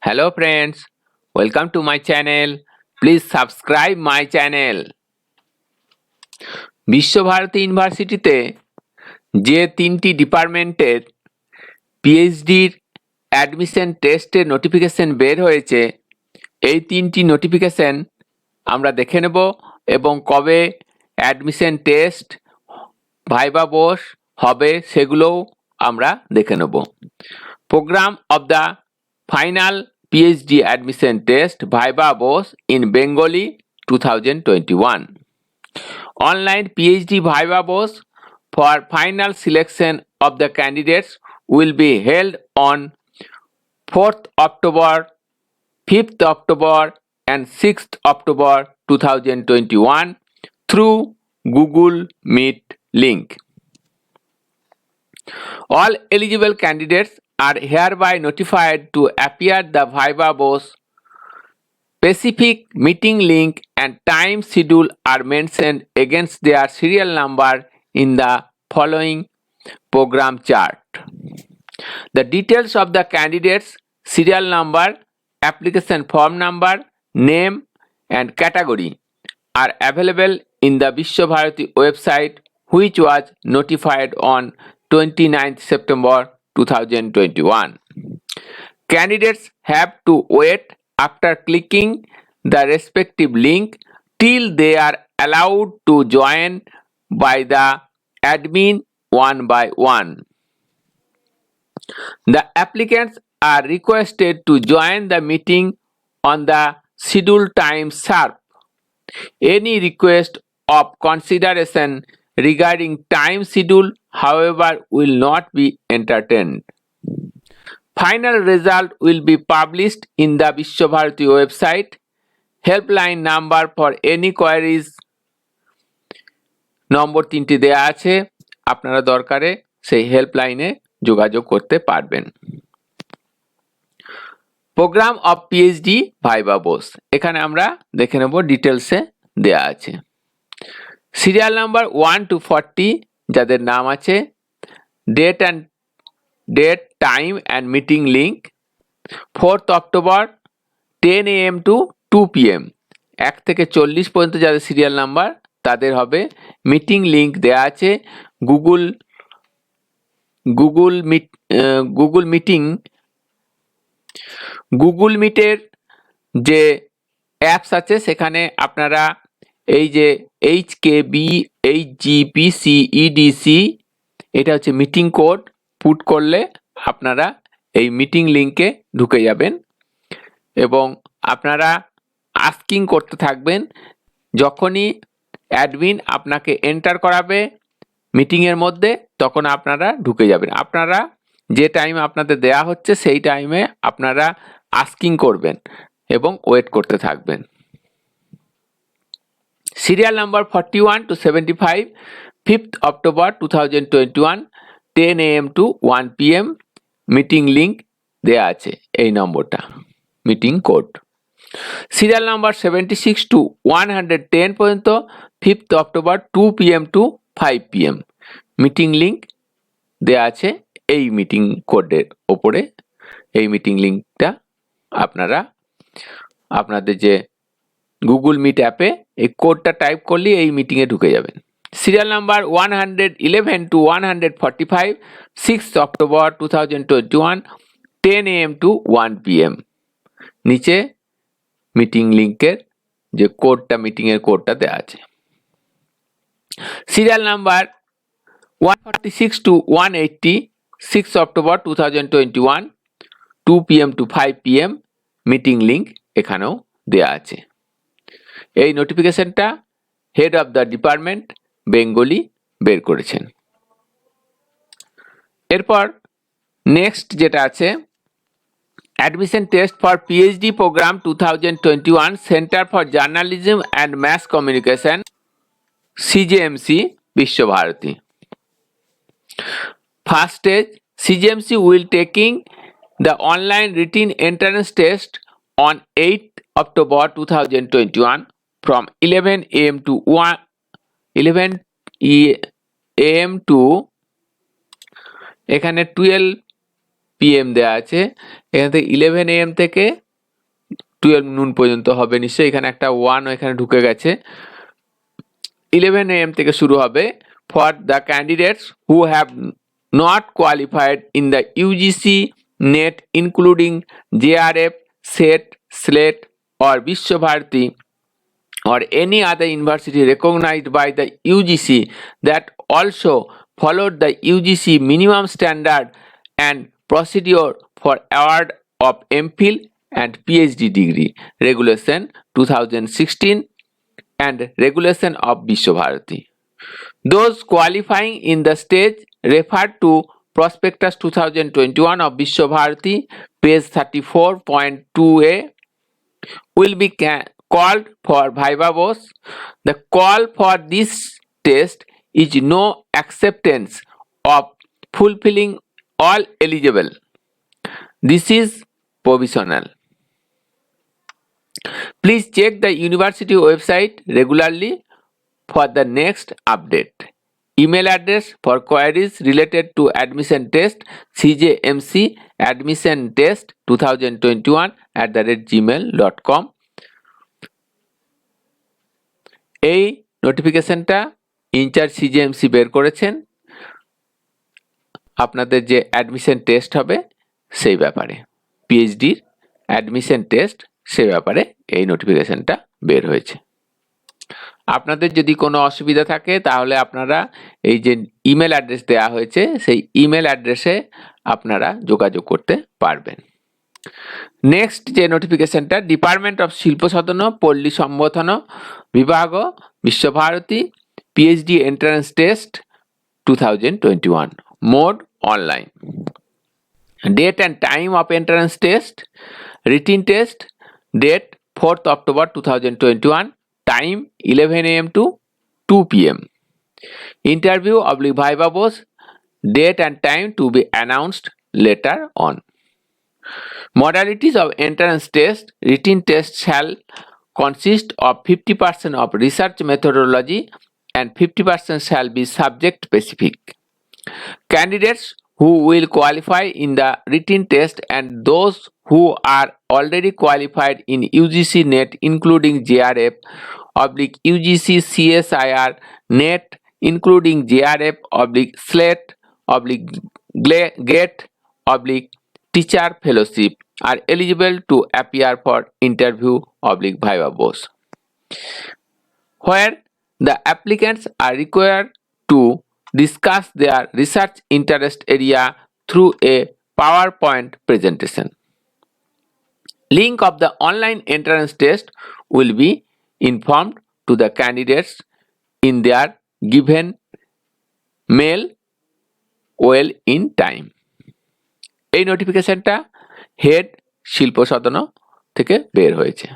Hello friends, welcome to my channel. Please subscribe my channel. Visva Bharati ইউনিভার্সিটিতে যে তিনটি ডিপার্টমেন্টের পিএইচডির অ্যাডমিশন টেস্টের নোটিফিকেশন বের হয়েছে, এই তিনটি নোটিফিকেশন আমরা দেখে নেব এবং কবে অ্যাডমিশন টেস্ট ভাইবা বোস হবে সেগুলোও আমরা দেখে নেব। Programme of the final PhD admission test Viva BOS in Bengali 2021. Online PhD Viva BOS for final selection of the candidates will be held on 4th October, 5th October and 6th October 2021 through Google Meet link. All eligible candidates are hereby notified to appear the Viva BOS. Specific meeting link and time schedule are mentioned against their serial number in the following program chart. The details of the candidates, serial number, application form number, name and category are available in the Vishwabharati website, which was notified on 29th September 2021. Candidates have to wait after clicking the respective link till they are allowed to join by the admin one by one. The applicants are requested to join the meeting on the scheduled time sharp. Any request of consideration regarding time schedule, however, will not be entertained. Final result will be published in the Vishwabharati website. Helpline number for any queries নম্বর 3টি দেয়া আছে, আপনারা দরকারে সেই হেল্পলাইনে যোগাযোগ করতে পারবেন। Programme of PhD viva voce এখানে আমরা দেখে নেব, ডিটেলসে দেয়া আছে। সিরিয়াল নাম্বার 1 to 40 যাদের নাম আছে, date time and meeting link 4th October 10 AM to 2 PM 1 থেকে 40 পর্যন্ত যাদের সিরিয়াল নাম্বার তাদের হবে। মিটিং লিঙ্ক দেয়া আছে গুগল মিটের যে অ্যাপস আছে সেখানে আপনারা এই যে HKBHGPCEDC এটা হচ্ছে মিটিং কোড পুট করলে আপনারা এই মিটিং লিঙ্কে ঢুকে যাবেন এবং আপনারা আস্কিং করতে থাকবেন। যখনই অ্যাডমিন আপনাকে এন্টার করাবে মিটিংয়ের মধ্যে তখন আপনারা ঢুকে যাবেন। আপনারা যে টাইম আপনাদের দেয়া হচ্ছে সেই টাইমে আপনারা আস্কিং করবেন এবং ওয়েট করতে থাকবেন। Serial number 41 to 75 5th October 2021 10 AM to 1 PM meeting link দেয়া আছে, এই নম্বরটা meeting code. Serial number 76 to 110 পর্যন্ত 5th October 2 PM to 5 PM meeting link দেয়া আছে এই মিটিং কোডের ওপরে। এই মিটিং লিঙ্কটা আপনারা আপনাদের যে গুগল মিট অ্যাপে এই কোডটা টাইপ করলে এই মিটিংয়ে ঢুকে যাবেন। Serial number 111 to 145 6th October 2021 10 AM to 1 PM নিচে মিটিং লিঙ্কের যে কোডটা মিটিংয়ের কোডটা দেওয়া আছে। Serial number 146 to 180 6th October 2021 2 PM to 5 PM meeting link এখানেও দেওয়া আছে। এই নোটিফিকেশনটা head of the department Bengali বের করেছেন। এরপর নেক্সট যেটা আছে, admission test for PhD programme 2021 centre for journalism and mass communication CJMC Visva Bharati. First stage, CJMC will taking the online written entrance test on 8th October 2021 from 11 AM to 11 AM to এখানে 12 PM দেওয়া আছে। এখান থেকে 11 AM থেকে 12 noon পর্যন্ত হবে নিশ্চয়ই। এখানে একটা 1 এখানে ঢুকে গেছে। 11 AM থেকে শুরু হবে for the candidates who have not qualified in the UGC NET including JRF, SET, SLET or Vishwabharati or any other university recognized by the UGC that also followed the UGC minimum standard and procedure for award of MPhil and PhD degree regulation 2016 and regulation of Vishwabharati. Those qualifying in the stage referred to Prospectus 2021 of Vishwabharati, page 34.2a, will be called for Viva Voce. The call for this test is no acceptance of fulfilling all eligible. This is provisional. Please check the university website regularly for the next update. Email address for queries related to admission test CJMC admission test 2021@gmail.com. এই নোটিফিকেশনটা in charge সিজিএমসি বের করেছেন আপনাদের যে admission test হবে সেই ব্যাপারে, পিএইচডির admission test সেই ব্যাপারে এই নোটিফিকেশনটা বের হয়েছে। আপনাদের যদি কোনো অসুবিধা থাকে তাহলে আপনারা এই যে ইমেল অ্যাড্রেস দেওয়া হয়েছে সেই ইমেল অ্যাড্রেসে আপনারা যোগাযোগ করতে পারবেন। নেক্সট যে নোটিফিকেশনটা ডিপার্টমেন্ট অফ শিল্প সদন পল্লী সম্বোধন বিভাগ Visva Bharati PhD entrance test 2021 mode online. Date and time of entrance test. Written test date 4th October 2021, time 11 AM to 2 PM. Interview / Viva Voce, date and time to be announced later on. Modalities of entrance test. Written test shall consist of 50% of research methodology and 50% shall be subject specific. Candidates who will qualify in the written test and those who are already qualified in UGC NET including JRF / UGC CSIR NET including JRF / SLET / GATE / teacher fellowship are eligible to appear for interview / Viva Voce, where the applicants are required to discuss their research interest area through a PowerPoint presentation. Link of the online entrance test will be informed to the candidates in their given mail well in time. এই নোটিফিকেশনটা head শিল্প সদন থেকে বের হয়েছে।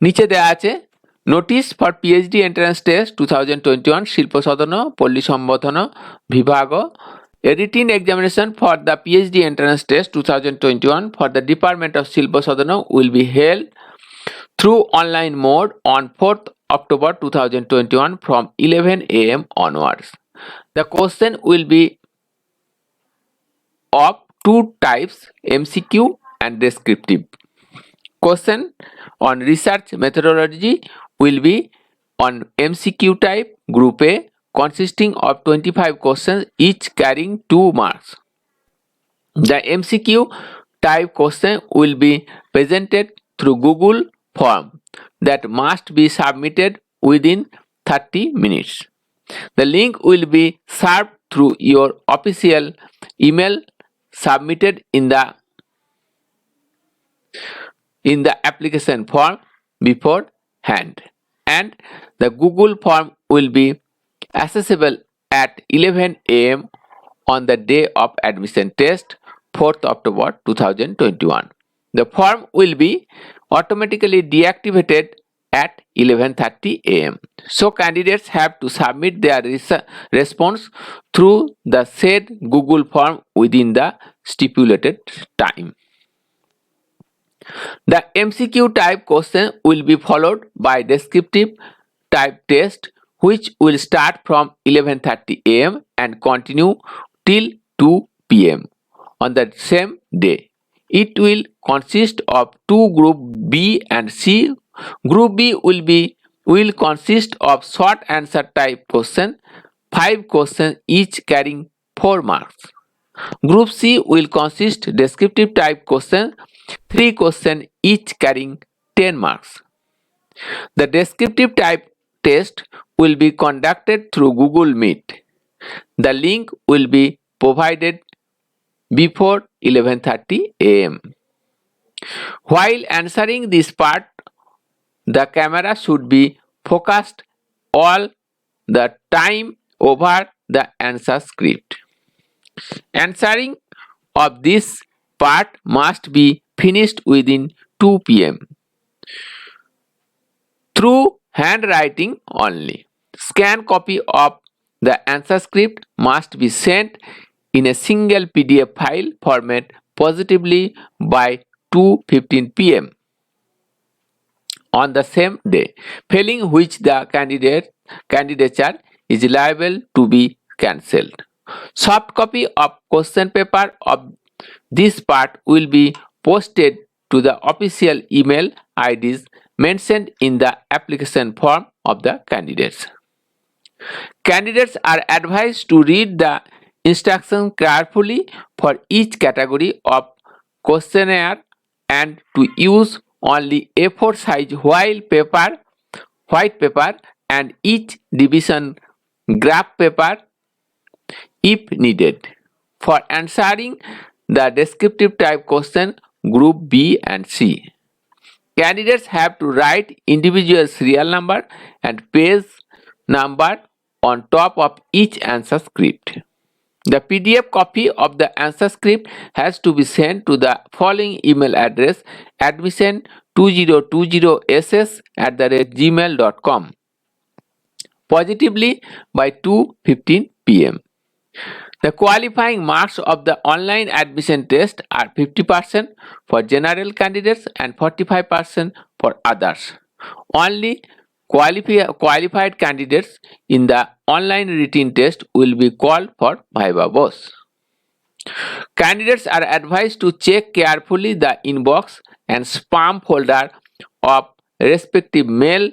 নিচে দেয়া আছে notice for PhD entrance test 2021 শিল্প সদন পল্লী সম্বোধন বিভাগ editing examination for the PhD entrance test 2021 for the Department of Shilpa Sadhana will be held through online mode on 4th October 2021 from 11 AM onwards. The question will be of two types, MCQ and descriptive. Question on research methodology will be on MCQ type, Group A, consisting of 25 questions, each carrying 2 marks. The MCQ type question will be presented through Google form that must be submitted within 30 minutes. The link will be served through your official email submitted in the application form beforehand, and the Google form will be accessible at 11 AM on the day of admission test 4th October 2021. The form will be automatically deactivated at 11:30 AM. So candidates have to submit their response through the said Google form within the stipulated time. The MCQ type question will be followed by descriptive type test, which will start from 11:30 AM and continue till 2 PM on the same day. It will consist of two group B and C. Group B will consist of short answer type question, 5 questions each carrying 4 marks. Group C will consist descriptive type questions, 3 questions each carrying 10 marks. The descriptive type test will be conducted through Google Meet. The link will be provided before 11:30 a.m. While answering this part, the camera should be focused all the time over the answer script. Answering of this part must be finished within 2 p.m. through handwriting only. Scan copy of the answer script must be sent in a single PDF file format positively by 2:15 p.m. on the same day, failing which the candidature is liable to be cancelled. Soft copy of question paper of this part will be posted to the official email IDs mentioned in the application form of the candidates. Candidates are advised to read the instructions carefully for each category of questionnaire and to use only A4 size white paper and each division graph paper if needed. For answering the descriptive type question group B and C, candidates have to write individual serial number and page number on top of each answer script. The PDF copy of the answer script has to be sent to the following email address: admission2020ss@gmail.com positively by 2:15 p.m. The qualifying marks of the online admission test are 50% for general candidates and 45% for others. Only qualified candidates in the online written test will be called for viva voce. Candidates are advised to check carefully the inbox and spam folder of respective mail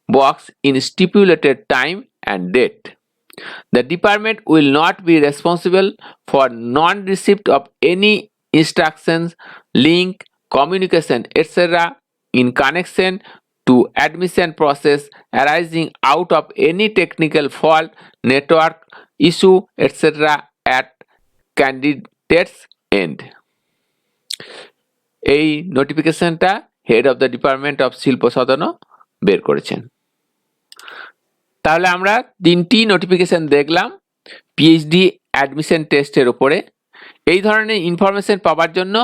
box in stipulated time and date. The department will not be responsible for non-receipt of any instructions, link, communication, etc. in connection to admission process arising out of any technical fault, network issue, etc. at candidate's end. এই নোটিফিকেশনটা head of the department of শিল্প সদন বের করেছেন। তাহলে আমরা 3টি notification দেখলাম PhD admission টেস্টের উপরে। এই ধরনের ইনফরমেশন পাওয়ার জন্য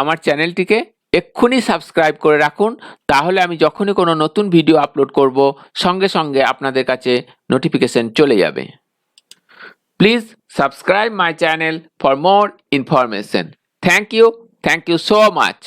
আমার চ্যানেলটিকে এক্ষুনি সাবস্ক্রাইব করে রাখুন, তাহলে আমি যখনই কোনো নতুন ভিডিও আপলোড করব সঙ্গে সঙ্গে আপনাদের কাছে নোটিফিকেশন চলে যাবে। Please subscribe my channel for more information. Thank you so much.